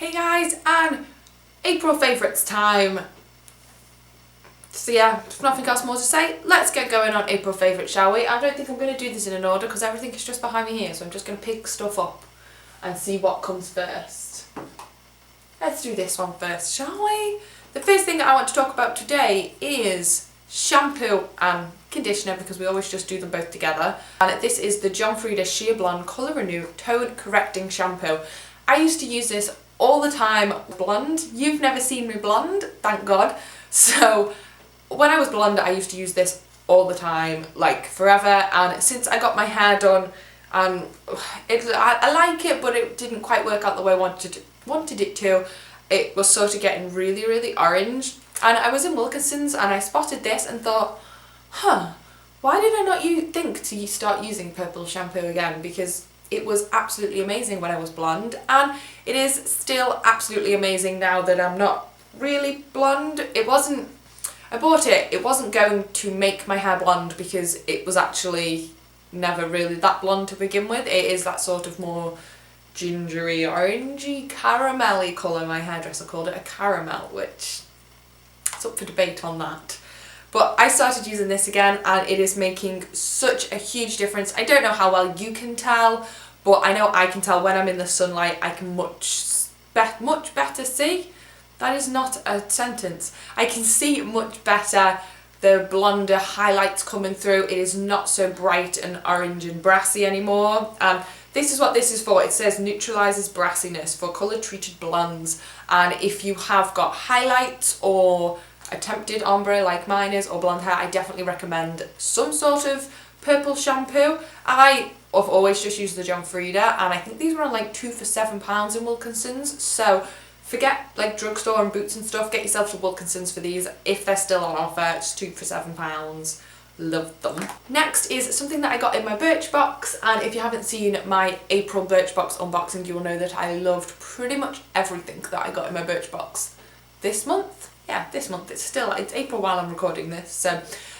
Hey guys, and April favourites time. So yeah, nothing else more to say. Let's get going on April favourites, shall we? I don't think I'm going to do this in an order because everything is just behind me here, so I'm just going to pick stuff up and see what comes first. Let's do this one first, shall we? The first thing that I want to talk about today is shampoo and conditioner, because we always just do them both together. And this is the John Frieda Sheer Blonde Colour Renew Tone Correcting Shampoo. I used to use this all the time blonde. You've never seen me blonde, thank God. So when I was blonde, I used to use this all the time, like forever. And since I got my hair done, and I like it, but it didn't quite work out the way I wanted it to. It was sort of getting really, really orange. And I was in Wilkinson's and I spotted this and thought, why did I not think to start using purple shampoo again? Because it was absolutely amazing when I was blonde, and it is still absolutely amazing now that I'm not really blonde. I bought it, it wasn't going to make my hair blonde because it was actually never really that blonde to begin with. It is that sort of more gingery, orangey, caramelly colour. My hairdresser called it a caramel, which it's up for debate on that. But I started using this again and it is making such a huge difference. I don't know how well you can tell, but I know I can tell when I'm in the sunlight. I can much better see. That is not a sentence. I can see much better. The blonder highlights coming through. It is not so bright and orange and brassy anymore. And this is what this is for. It says neutralises brassiness for colour treated blondes. And if you have got highlights or attempted ombre like mine is, or blonde hair, I definitely recommend some sort of purple shampoo. I have always just used the John Frieda, and I think these were on like 2 for £7 in Wilkinson's. So forget like drugstore and Boots and stuff, get yourself to Wilkinson's for these if they're still on offer. It's 2 for £7. Love them. Next is something that I got in my Birchbox, and if you haven't seen my April Birchbox unboxing, you will know that I loved pretty much everything that I got in my Birchbox this month. Yeah, this month. It's April while I'm recording this.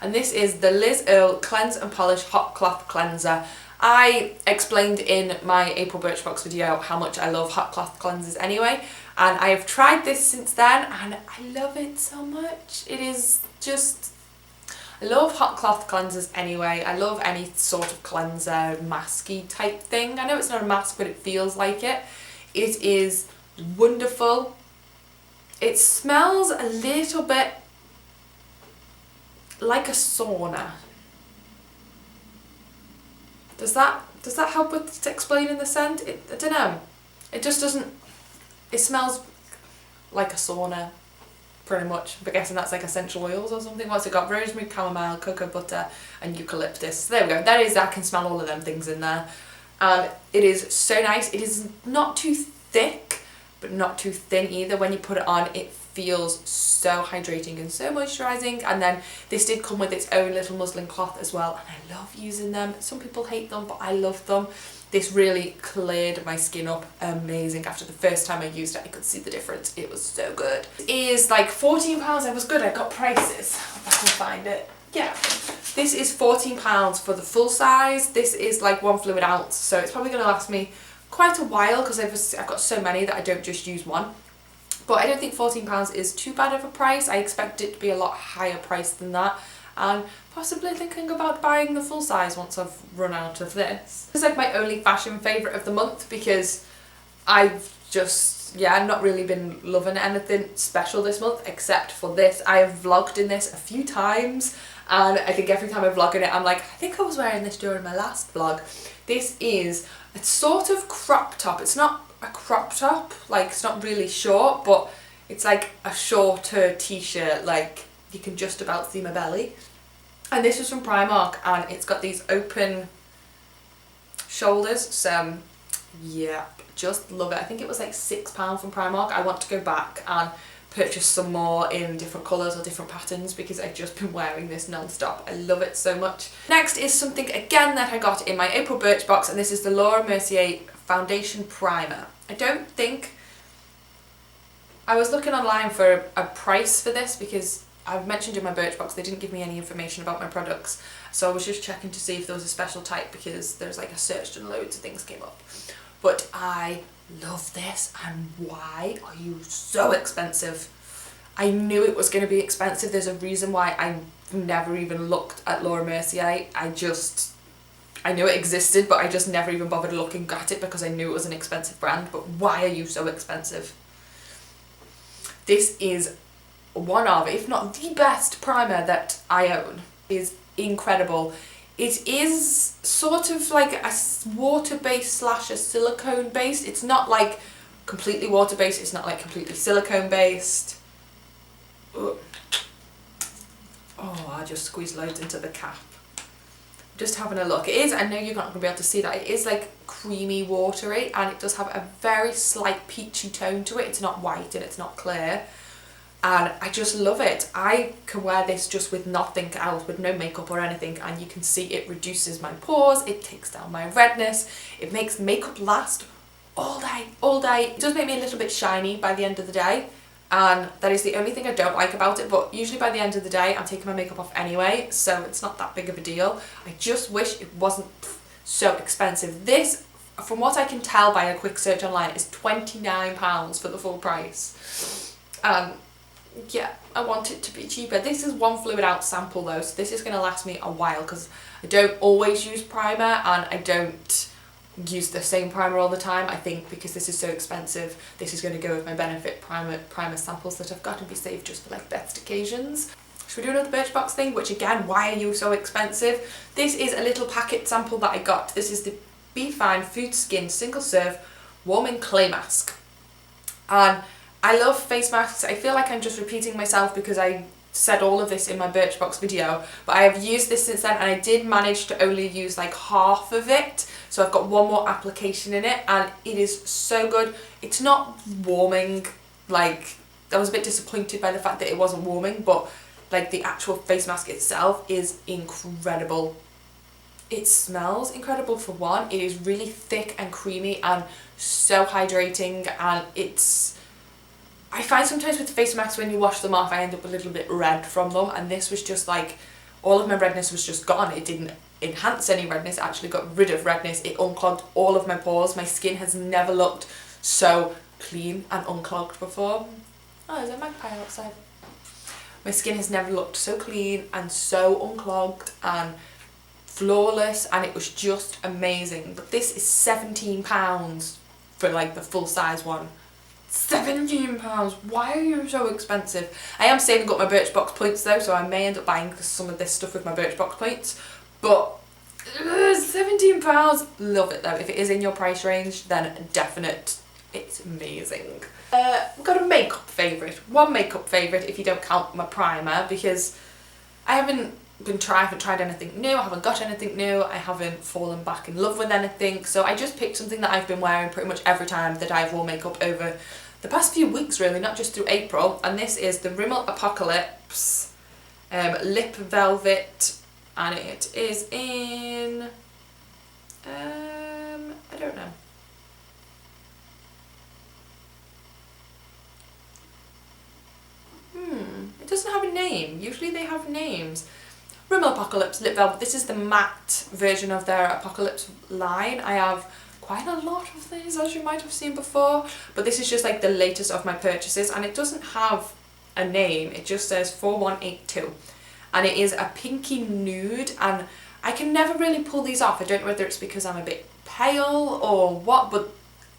And this is the Liz Earle Cleanse and Polish Hot Cloth Cleanser. I explained in my April Birchbox video how much I love hot cloth cleansers anyway, and I have tried this since then and I love it so much. It is just, I love hot cloth cleansers anyway. I love any sort of cleanser, masky type thing. I know it's not a mask, but it feels like it. It is wonderful. It smells a little bit like a sauna. Does that help with explaining the scent? I don't know. It just doesn't. It smells like a sauna, pretty much. I'm guessing that's like essential oils or something. What's it got? Rosemary, chamomile, cocoa butter, and eucalyptus. There we go. I can smell all of them things in there. And it is so nice. It is not too thick, but not too thin either. When you put it on, it feels so hydrating and so moisturising. And then this did come with its own little muslin cloth as well, and I love using them. Some people hate them, but I love them. This really cleared my skin up amazing. After the first time I used it, I could see the difference. It was so good. It is like £14. I was good. I got prices. If I can find it. Yeah. This is £14 for the full size. This is like 1 fluid ounce, so it's probably going to last me quite a while because I've got so many that I don't just use one. But I don't think £14 is too bad of a price. I expect it to be a lot higher price than that, and possibly thinking about buying the full size once I've run out of this. This is like my only fashion favourite of the month because I've just, not really been loving anything special this month except for this. I have vlogged in this a few times, and I think every time I vlog in it I'm like, I think I was wearing this during my last vlog. This is a sort of crop top. It's not a crop top, like it's not really short, but it's like a shorter t-shirt, like you can just about see my belly. And this was from Primark, and it's got these open shoulders, so yeah, just love it. I think it was like £6 from Primark. I want to go back and purchase some more in different colours or different patterns because I've just been wearing this non-stop. I love it so much. Next is something again that I got in my April Birchbox, and this is the Laura Mercier Foundation Primer. I was looking online for a price for this because I've mentioned in my Birchbox they didn't give me any information about my products, so I was just checking to see if there was a special type because there's like I searched and loads of things came up. but I love this. And why are you so expensive? I knew it was going to be expensive. There's a reason why I never even looked at Laura Mercier. I knew it existed, but I just never even bothered looking at it because I knew it was an expensive brand. But why are you so expensive? This is one of, if not the best primer that I own. It is incredible. It is sort of like a water-based slash a silicone-based. It's not like completely water-based. It's not like completely silicone-based. Oh, I just squeezed loads into the cap. Just having a look. It is, I know you're not going to be able to see that, it is like creamy watery, and it does have a very slight peachy tone to it. It's not white and it's not clear, and I just love it. I can wear this just with nothing else, with no makeup or anything, and you can see it reduces my pores, it takes down my redness, it makes makeup last all day, all day. It does make me a little bit shiny by the end of the day, and that is the only thing I don't like about it, but usually by the end of the day I'm taking my makeup off anyway, so it's not that big of a deal. I just wish it wasn't so expensive. This, from what I can tell by a quick search online, is £29 for the full price. Yeah, I want it to be cheaper. This is one fluid ounce sample though, so this is going to last me a while because I don't always use primer, and I don't use the same primer all the time. I think because this is so expensive, this is going to go with my Benefit primer samples that I've got and be saved just for like best occasions. Should we do another Birchbox thing? Which again, why are you so expensive? This is a little packet sample that I got. This is the Be Fine Food Skin Single Serve Warming Clay Mask. And I love face masks. I feel like I'm just repeating myself because I said all of this in my Birchbox video, but I have used this since then, and I did manage to only use like half of it, so I've got one more application in it, and it is so good. It's not warming, like I was a bit disappointed by the fact that it wasn't warming, but like the actual face mask itself is incredible. It smells incredible for one. It is really thick and creamy and so hydrating, and I find sometimes with face masks when you wash them off I end up a little bit red from them, and this was just like, all of my redness was just gone. It didn't enhance any redness, it actually got rid of redness. It unclogged all of my pores. My skin has never looked so clean and unclogged before. Oh, there's a magpie outside. My skin has never looked so clean and so unclogged and flawless, and it was just amazing. But this is £17 for like the full size one. £17! Why are you so expensive? I am saving up my Birchbox points though, so I may end up buying some of this stuff with my Birchbox points, but £17, love it though. If it is in your price range, then definite, it's amazing. We've got a makeup favourite, one makeup favourite if you don't count my primer, because I haven't tried anything new, I haven't got anything new, I haven't fallen back in love with anything, so I just picked something that I've been wearing pretty much every time that I've worn makeup over the past few weeks really, not just through April, and this is the Rimmel Apocalypse Lip Velvet, and it is in, I don't know. It doesn't have a name, usually they have names. Rimmel Apocalypse Lip Velvet. This is the matte version of their Apocalypse line. I have quite a lot of these, as you might have seen before, but this is just like the latest of my purchases, and it doesn't have a name, it just says 4182, and it is a pinky nude, and I can never really pull these off. I don't know whether it's because I'm a bit pale or what, but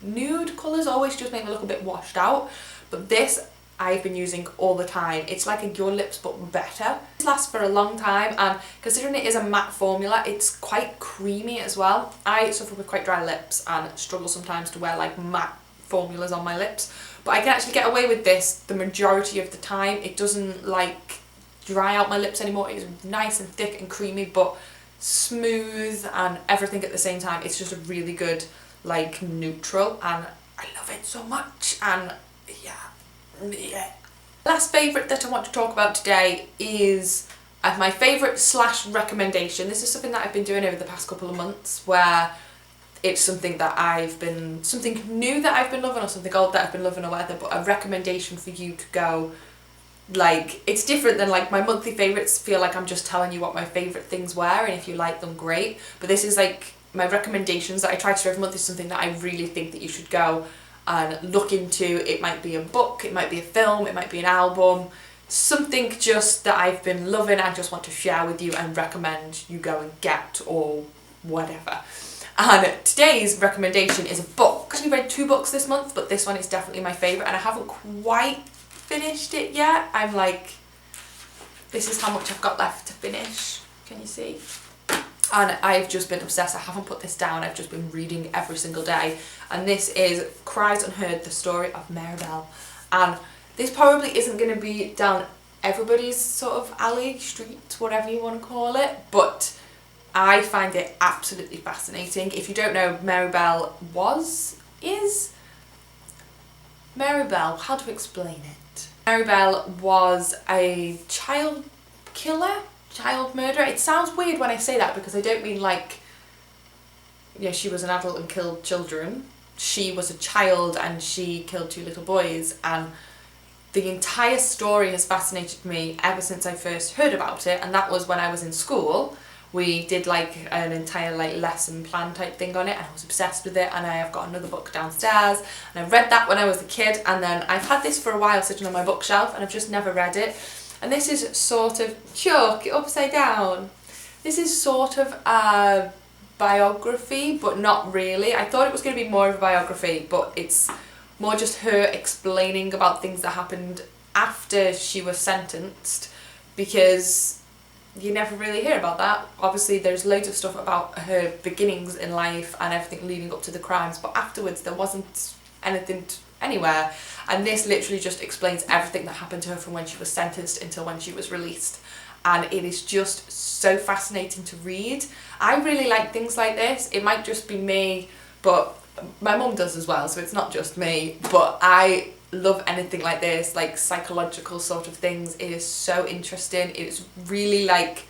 nude colours always just make me look a bit washed out, but this I've been using all the time. It's like a Your Lips but better. It lasts for a long time, and considering it is a matte formula, it's quite creamy as well. I suffer with quite dry lips and struggle sometimes to wear like matte formulas on my lips, but I can actually get away with this the majority of the time. It doesn't like dry out my lips anymore. It's nice and thick and creamy but smooth and everything at the same time. It's just a really good like neutral, and I love it so much. And yeah. Last favourite that I want to talk about today is my favourite slash recommendation. This is something that I've been doing over the past couple of months, where it's something new that I've been loving, or something old that I've been loving, or whatever, but a recommendation for you to go, like, it's different than like my monthly favourites feel like I'm just telling you what my favourite things were, and if you like them, great, but this is like my recommendations that I try to do every month is something that I really think that you should go and look into. It might be a book, it might be a film, it might be an album, something just that I've been loving and just want to share with you and recommend you go and get, or whatever. And today's recommendation is a book. I actually read 2 books this month, but this one is definitely my favourite, and I haven't quite finished it yet. I'm like, this is how much I've got left to finish. Can you see? And I've just been obsessed. I haven't put this down. I've just been reading every single day. And this is Cries Unheard, the story of Maribel. And this probably isn't going to be down everybody's sort of alley, street, whatever you want to call it, but I find it absolutely fascinating. If you don't know, Maribel is Maribel, how to explain it? Maribel was a child killer, child murderer. It sounds weird when I say that because I don't mean like, yeah, she was an adult and killed children. She was a child and she killed 2 little boys, and the entire story has fascinated me ever since I first heard about it, and that was when I was in school. We did like an entire like lesson plan type thing on it, and I was obsessed with it, and I have got another book downstairs, and I read that when I was a kid, and then I've had this for a while sitting on my bookshelf and I've just never read it. And this is sort of, chuck it upside down, this is sort of a biography, but not really. I thought it was going to be more of a biography, but it's more just her explaining about things that happened after she was sentenced, because you never really hear about that. Obviously there's loads of stuff about her beginnings in life and everything leading up to the crimes, but afterwards there wasn't anything anywhere, and this literally just explains everything that happened to her from when she was sentenced until when she was released, and it is just so fascinating to read. I really like things like this. It might just be me, but my mum does as well, so it's not just me, but I love anything like this, like psychological sort of things. It is so interesting. It's really like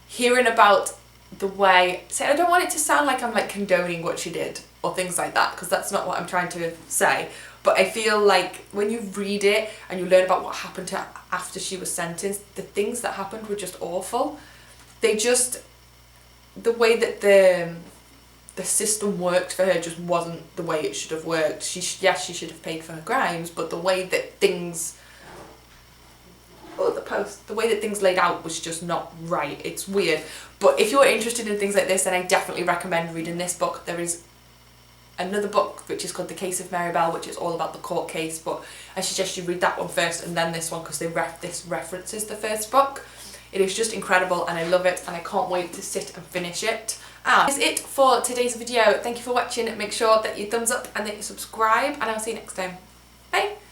hearing about the way, so I don't want it to sound like I'm like condoning what she did or things like that, because that's not what I'm trying to say, but I feel like when you read it and you learn about what happened to her after she was sentenced, the things that happened were just awful. They just, the way that the system worked for her just wasn't the way it should have worked. Yes, she should have paid for her crimes, but the way that things, the way that things laid out was just not right. It's weird. But if you're interested in things like this, then I definitely recommend reading this book. There is another book which is called The Case of Maribel, which is all about the court case, but I suggest you read that one first and then this one, because this references the first book. It is just incredible and I love it, and I can't wait to sit and finish it. And that's it for today's video. Thank you for watching. Make sure that you thumbs up and that you subscribe, and I'll see you next time.